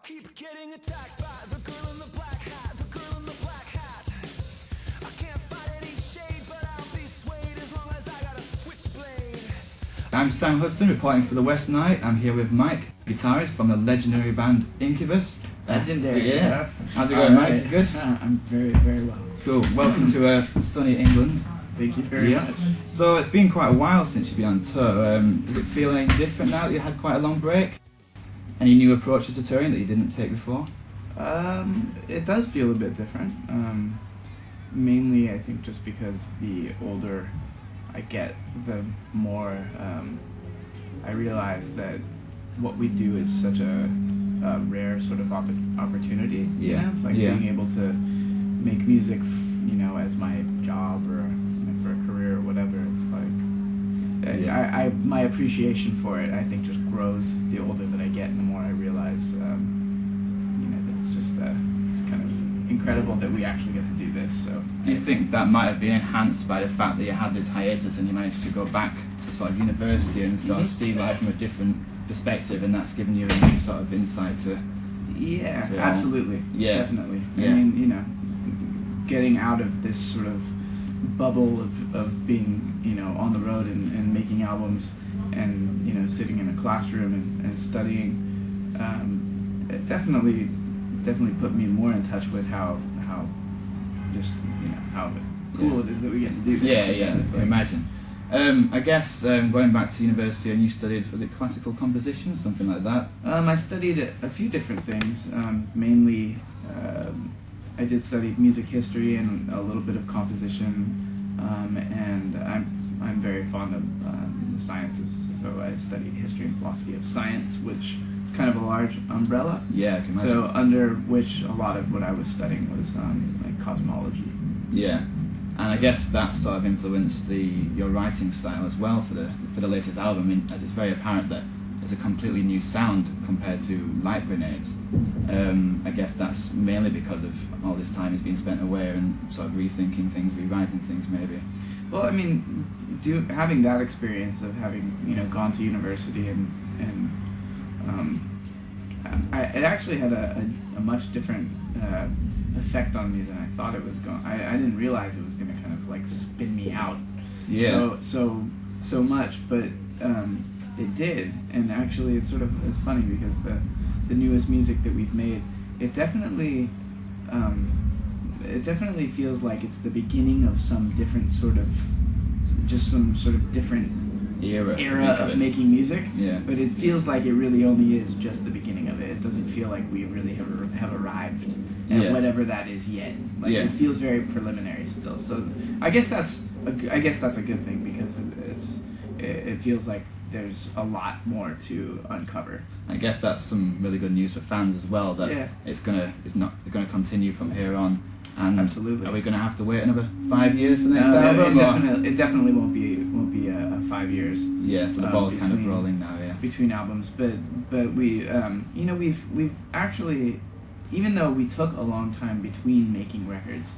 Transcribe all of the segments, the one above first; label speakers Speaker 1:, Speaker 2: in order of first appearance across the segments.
Speaker 1: keep getting attacked by the girl in the black hat, the girl in the black hat. I can't fight any shade, but I'll be swayed as long as I got a switchblade.
Speaker 2: I'm Sam Hudson, reporting for the WesternEye. I'm here with Mike, guitarist from the legendary band Incubus.
Speaker 3: Legendary,
Speaker 2: yeah. How's it going, Mike?
Speaker 3: Right.
Speaker 2: Good?
Speaker 3: I'm very, very well.
Speaker 2: Cool. Welcome to sunny England.
Speaker 3: Thank you very much.
Speaker 2: So it's been quite a while since you've been on tour. Does it feel any different now that you had quite a long break? Any new approaches to touring that you didn't take before?
Speaker 3: It does feel a bit different. Mainly, I think, just because the older I get, the more I realize that what we do is such a rare sort of opportunity.
Speaker 2: Yeah.
Speaker 3: Like being able to make music, you know, as my job or for a career or whatever. It's like my appreciation for it, I think, just grows the older that I get, and the more I realize, you know, that it's just it's kind of incredible that we actually get to do this. So,
Speaker 2: do you think that might have been enhanced by the fact that you had this hiatus and you managed to go back to sort of university and sort of see life from a different perspective, and that's given you a new sort of insight to?
Speaker 3: Yeah, absolutely.
Speaker 2: Yeah,
Speaker 3: definitely.
Speaker 2: Yeah.
Speaker 3: I mean, you know, getting out of this sort of bubble of being, you know, on the road and making albums and, you know, sitting in a classroom and studying, it definitely put me more in touch with how just, you know, how cool it is that we get to do this.
Speaker 2: Yeah, I can imagine. I guess going back to university, and you studied, was it classical composition, something like that?
Speaker 3: I studied a few different things. Mainly, I did study music history and a little bit of composition, and I'm very fond of the sciences. So I studied history and philosophy of science, which is kind of a large umbrella.
Speaker 2: Yeah, I can imagine.
Speaker 3: So under which a lot of what I was studying was like cosmology.
Speaker 2: Yeah. And I guess that sort of influenced your writing style as well for the latest album, as it's very apparent that it's a completely new sound compared to Light Grenades. I guess that's mainly because of all this time has been spent away and sort of rethinking things, rewriting things maybe.
Speaker 3: Well, I mean, having that experience of having, you know, gone to university and it actually had a much different effect on me than I thought it was going. I didn't realize it was going to kind of like spin me out.
Speaker 2: Yeah.
Speaker 3: So much, but it did, and actually it's funny because the newest music that we've made, it definitely feels like it's the beginning of some different sort of different era of making music.
Speaker 2: Yeah.
Speaker 3: But it feels like it really only is just the beginning of it. It doesn't feel like we really have arrived at whatever that is yet. Like it feels very preliminary still. So I guess that's a good thing, because it feels like there's a lot more to uncover.
Speaker 2: I guess that's some really good news for fans as well, that it's gonna continue from here on. And
Speaker 3: absolutely.
Speaker 2: Are we gonna have to wait another 5 years for the next album?
Speaker 3: It definitely won't be 5 years.
Speaker 2: Yeah, so the ball's kind of rolling now. Yeah.
Speaker 3: Between albums, but we you know, we've actually, even though we took a long time between making records,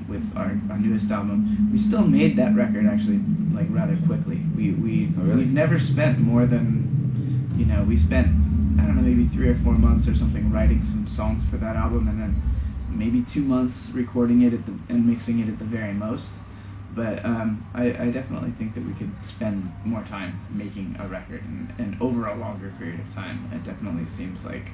Speaker 3: with our newest album, we still made that record actually like rather quickly. We've never spent more than, you know, we spent, I don't know, maybe 3 or 4 months or something writing some songs for that album, and then maybe 2 months recording it and mixing it at the very most. But I definitely think that we could spend more time making a record and over a longer period of time. It definitely seems like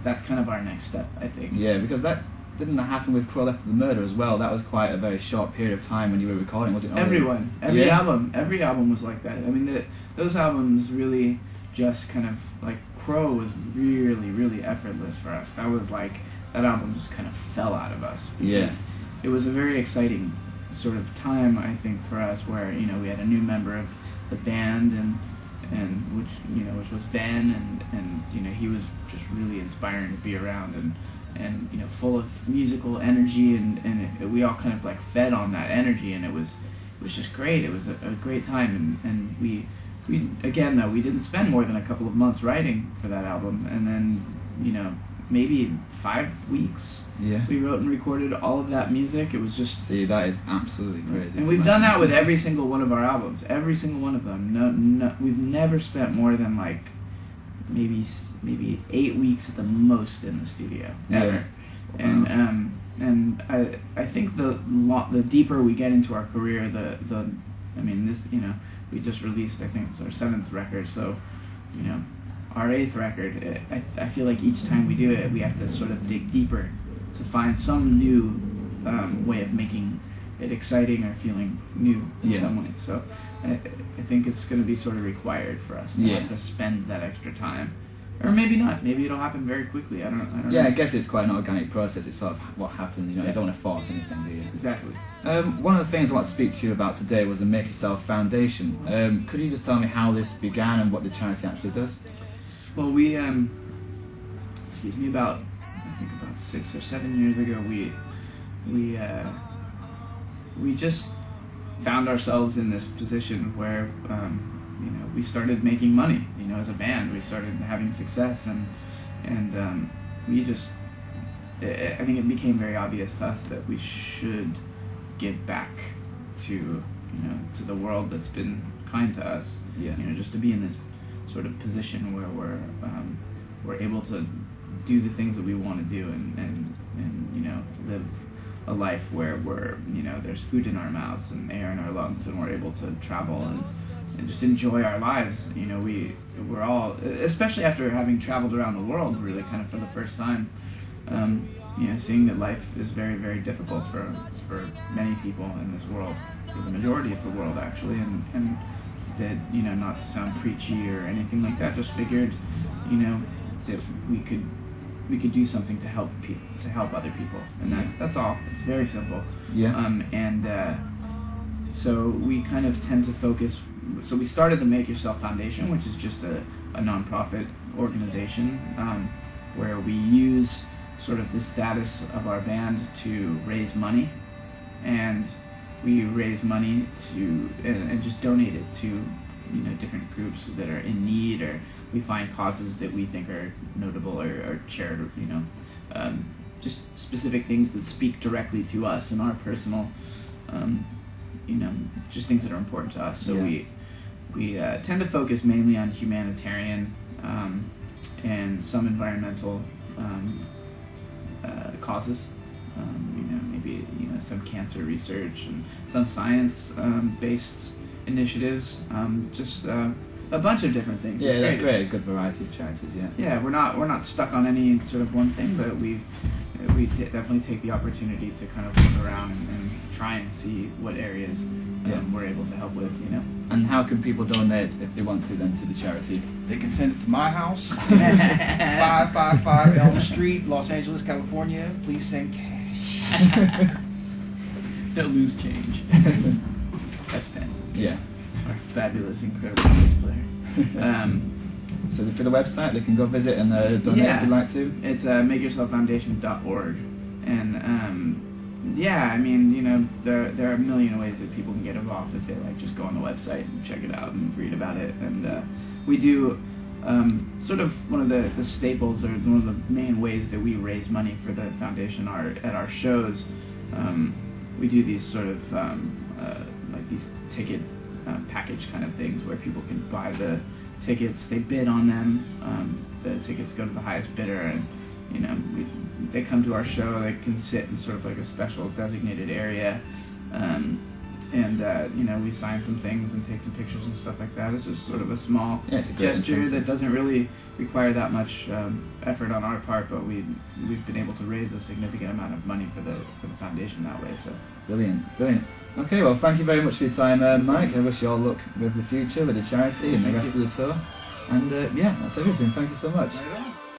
Speaker 3: that's kind of our next step, I think.
Speaker 2: Yeah, because that didn't happen with Crawl After the Murder as well. That was quite a very short period of time when you were recording, was it?
Speaker 3: Every album was like that. I mean, those albums really just kind of, like, Crow was really, really effortless for us. That was like, that album just kind of fell out of us. Because it was a very exciting sort of time, I think, for us, where, you know, we had a new member of the band, and which was Ben, and you know, he was just really inspiring to be around, and you know, full of musical energy, and we all kind of like fed on that energy, and it was just great. It was a great time, and we again, though, we didn't spend more than a couple of months writing for that album, and then, you know, maybe 5 weeks we wrote and recorded all of that music. It was just...
Speaker 2: See, that is absolutely crazy.
Speaker 3: And we've done that with every single one of our albums. Every single one of them. No, we've never spent more than like maybe 8 weeks at the most in the studio ever.
Speaker 2: Yeah.
Speaker 3: And I think the deeper we get into our career, I mean, this, you know, we just released, I think, our 7th record, so, you know, our 8th record, I feel like each time we do it, we have to sort of dig deeper to find some new way of making it exciting or feeling new in some way. So I think it's going to be sort of required for us to have to spend that extra time. Or maybe not. Maybe it'll happen very quickly. I don't know.
Speaker 2: I guess it's quite an organic process. It's sort of what happens. You know, you don't want to force anything, do you?
Speaker 3: Exactly.
Speaker 2: One of the things I want to speak to you about today was the Make Yourself Foundation. Could you just tell me how this began and what the charity actually does?
Speaker 3: Well, we, about 6 or 7 years ago, we just found ourselves in this position where, you know, we started making money. You know, as a band, we started having success, and we just, I think it became very obvious to us that we should give back to, you know, to the world that's been kind to us.
Speaker 2: Yeah.
Speaker 3: You know, just to be in this sort of position where we're able to do the things that we want to do, and you know, live a life where we're, you know, there's food in our mouths and air in our lungs, and we're able to travel and just enjoy our lives. You know, we're all, especially after having traveled around the world, really kind of for the first time, you know, seeing that life is very, very difficult for many people in this world, for the majority of the world actually, and that, you know, not to sound preachy or anything like that, just figured, you know, that we could do something to help other people, and that's all. It's very simple.
Speaker 2: Yeah.
Speaker 3: So we kind of tend to focus. So we started the Make Yourself Foundation, which is just a non-profit organization where we use sort of the status of our band to raise money, and we raise money to and just donate it to, you know, different groups that are in need, or we find causes that we think are notable or charitable, you know, just specific things that speak directly to us and our personal, you know, just things that are important to us. So we tend to focus mainly on humanitarian and some environmental causes. You know, maybe, you know, some cancer research and some science-based initiatives, just a bunch of different things.
Speaker 2: Yeah, that's great. A good variety of charities. Yeah.
Speaker 3: Yeah, we're not stuck on any sort of one thing, but we definitely take the opportunity to kind of look around and try and see what areas we're able to help with. You know.
Speaker 2: And how can people donate if they want to then to the charity?
Speaker 4: They can send it to my house, 555 Elm Street, Los Angeles, California. Please send cash.
Speaker 3: They'll lose change. That's Ben.
Speaker 2: Yeah.
Speaker 3: Our fabulous, incredible bass player.
Speaker 2: So for the website, they can go visit and donate if they'd like to.
Speaker 3: It's makeyourselffoundation.org, and yeah, I mean, you know, there are a million ways that people can get involved if they like. Just go on the website and check it out and read about it. And we do sort of one of the staples, or one of the main ways that we raise money for the foundation are at our shows. We do these sort of like these ticket package kind of things where people can buy the tickets, they bid on them, the tickets go to the highest bidder, and, you know, they come to our show, they can sit in sort of like a special designated area, and you know, we sign some things and take some pictures and stuff like that. It's just sort of a small gesture that doesn't really require that much effort on our part, but we've been able to raise a significant amount of money for the foundation that way. So
Speaker 2: brilliant. Okay, well, thank you very much for your time, Mike. I wish you all luck with the future, with the charity and the rest of the tour. And yeah, that's everything. Thank you so much.
Speaker 3: Right on.